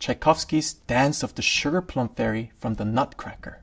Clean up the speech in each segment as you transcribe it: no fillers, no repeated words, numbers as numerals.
Tchaikovsky's Dance of the Sugar Plum Fairy from the Nutcracker.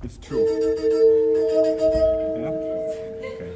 It's true. Yeah? Okay.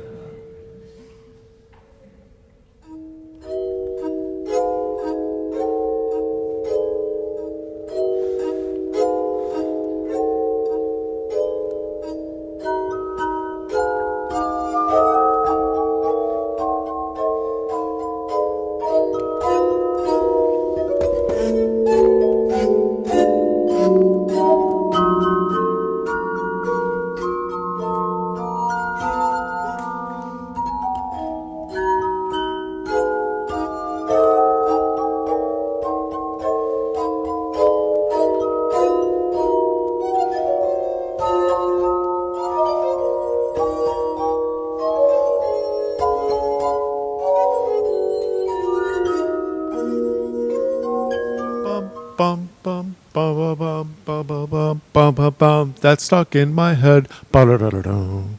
Bum bum bum bum bum bum bum bum bum bum. That's stuck in my head. Ba-da-da-da-dum.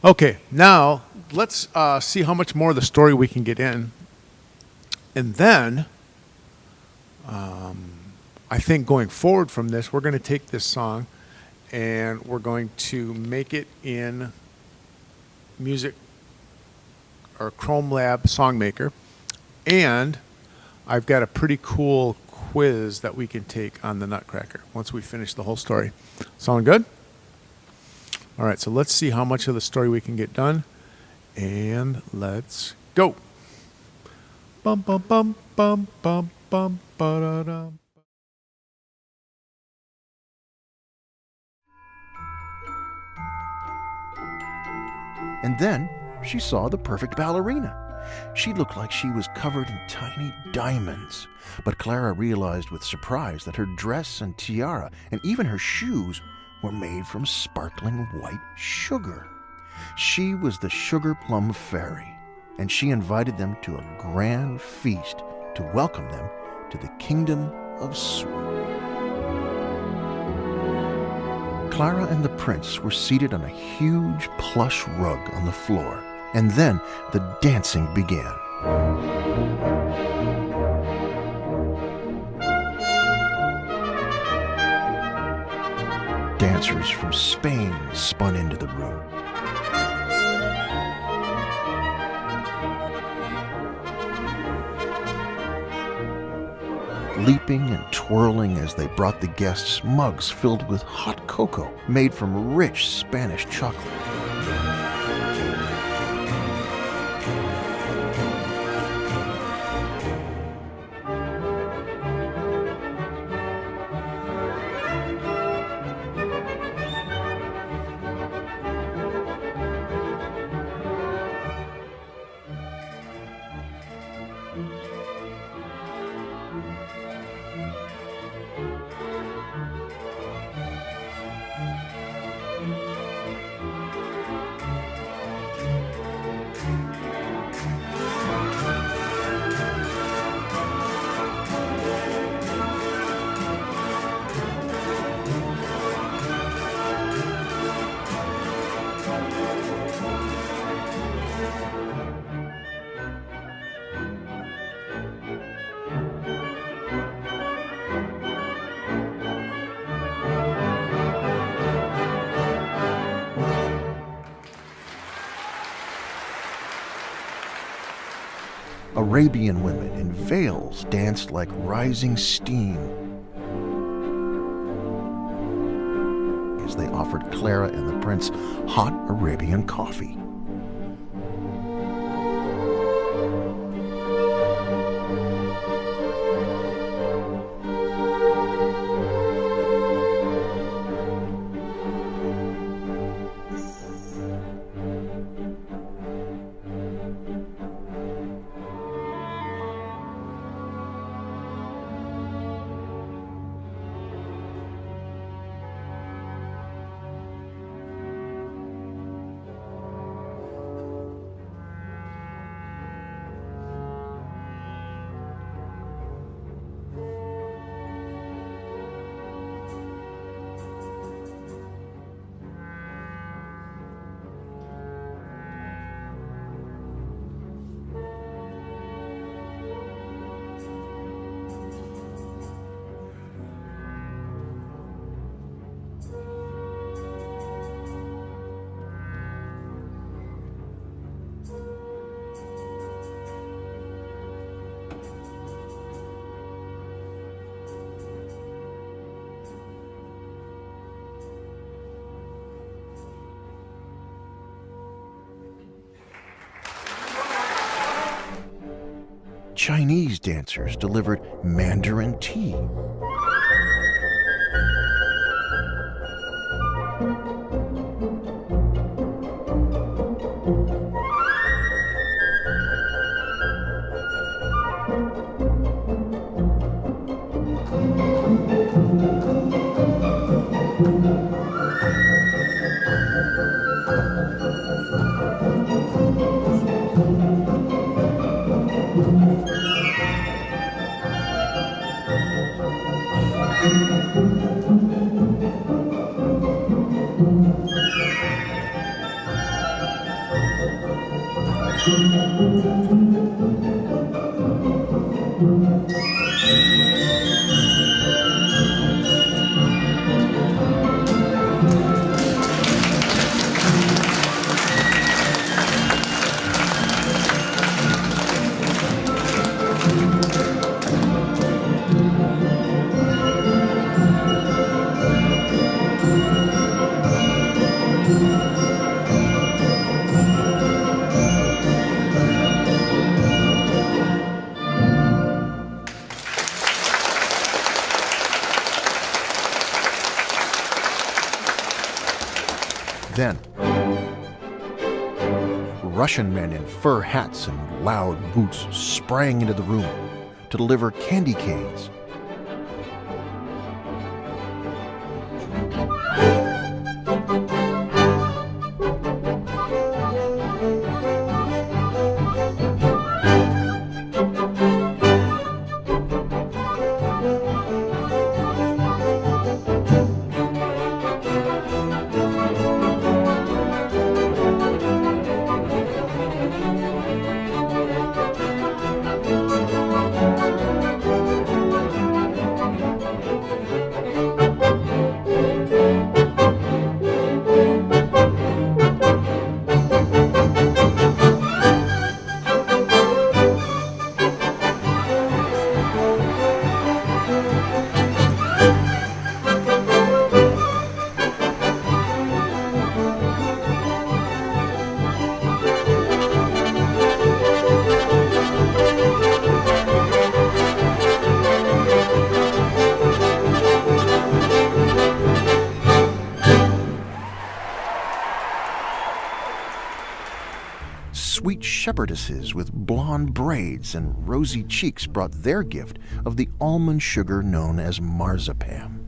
Okay, now let's see how much more of the story we can get in, and then I think going forward from this, we're going to take this song and we're going to make it in Music or Chrome Lab Songmaker, and I've got a pretty cool quiz that we can take on the Nutcracker once we finish the whole story. Sound good? All right, so let's see how much of the story we can get done, and let's go. Bum bum bum bum bum bum ba-da-dum. And then she saw the perfect ballerina. She looked like she was covered in tiny diamonds. But Clara realized with surprise that her dress and tiara and even her shoes were made from sparkling white sugar. She was the Sugar Plum Fairy, and she invited them to a grand feast to welcome them to the kingdom of Swoop. Clara and the prince were seated on a huge plush rug on the floor, and then the dancing began. Dancers from Spain spun into the room. Leaping and twirling as they brought the guests mugs filled with hot cocoa made from rich Spanish chocolate. Arabian women in veils danced like rising steam as they offered Clara and the prince hot Arabian coffee. Chinese dancers delivered Mandarin tea. Russian men in fur hats and loud boots sprang into the room to deliver candy canes. Sweet shepherdesses with blonde braids and rosy cheeks brought their gift of the almond sugar known as marzipan.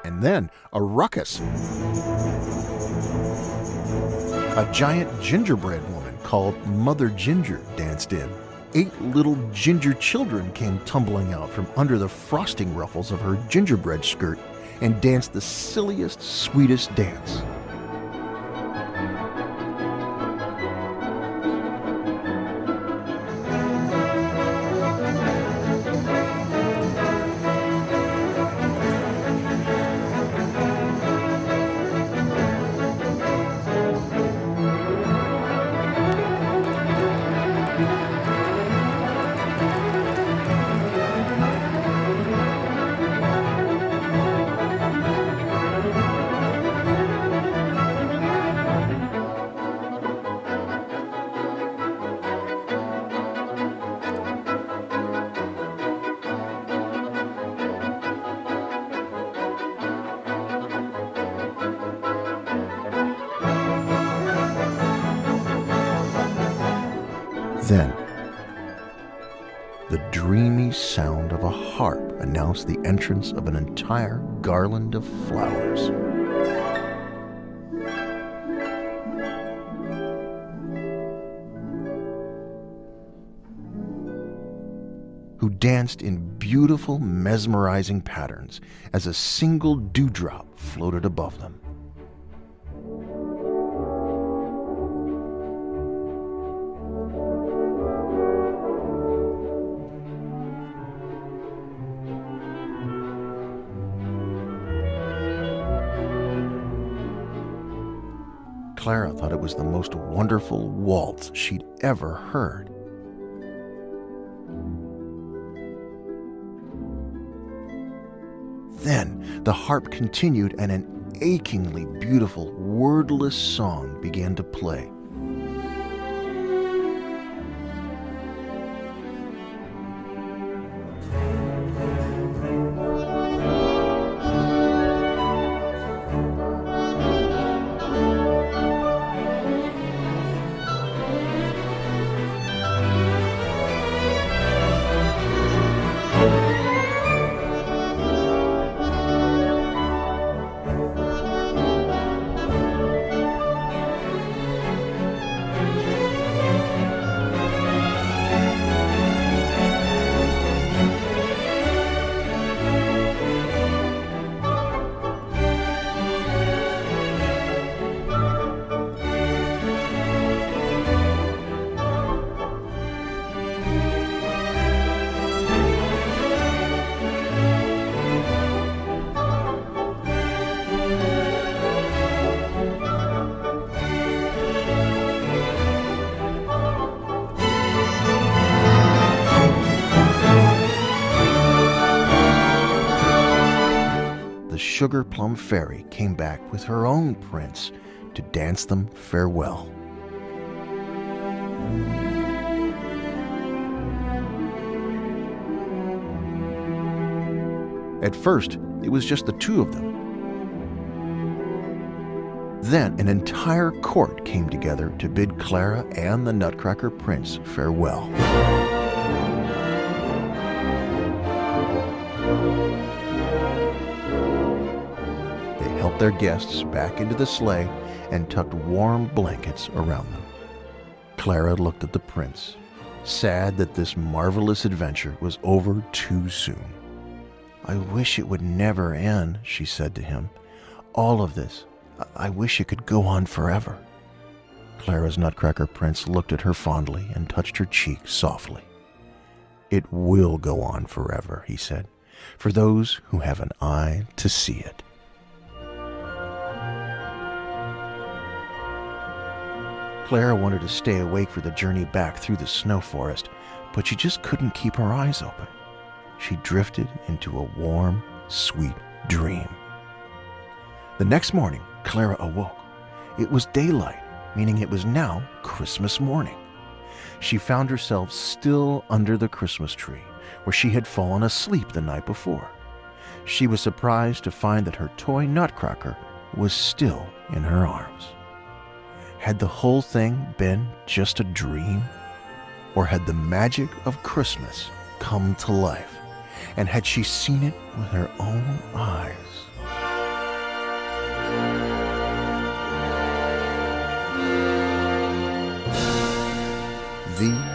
And then a ruckus. A giant gingerbread woman called Mother Ginger danced in. 8 little ginger children came tumbling out from under the frosting ruffles of her gingerbread skirt and danced the silliest, sweetest dance. Then, the dreamy sound of a harp announced the entrance of an entire garland of flowers. Who danced in beautiful, mesmerizing patterns as a single dewdrop floated above them. Clara thought it was the most wonderful waltz she'd ever heard. Then the harp continued and an achingly beautiful, wordless song began to play. Sugar Plum Fairy came back with her own prince to dance them farewell. At first, it was just the two of them. Then an entire court came together to bid Clara and the Nutcracker Prince farewell. They helped their guests back into the sleigh and tucked warm blankets around them. Clara looked at the prince, sad that this marvelous adventure was over too soon. "I wish it would never end," she said to him. "All of this. I wish it could go on forever." Clara's Nutcracker Prince looked at her fondly and touched her cheek softly. "It will go on forever," he said, "for those who have an eye to see it." Clara wanted to stay awake for the journey back through the snow forest, but she just couldn't keep her eyes open. She drifted into a warm, sweet dream. The next morning, Clara awoke. It was daylight, meaning it was now Christmas morning. She found herself still under the Christmas tree, where she had fallen asleep the night before. She was surprised to find that her toy Nutcracker was still in her arms. Had the whole thing been just a dream? Or had the magic of Christmas come to life? And had she seen it with her own eyes? The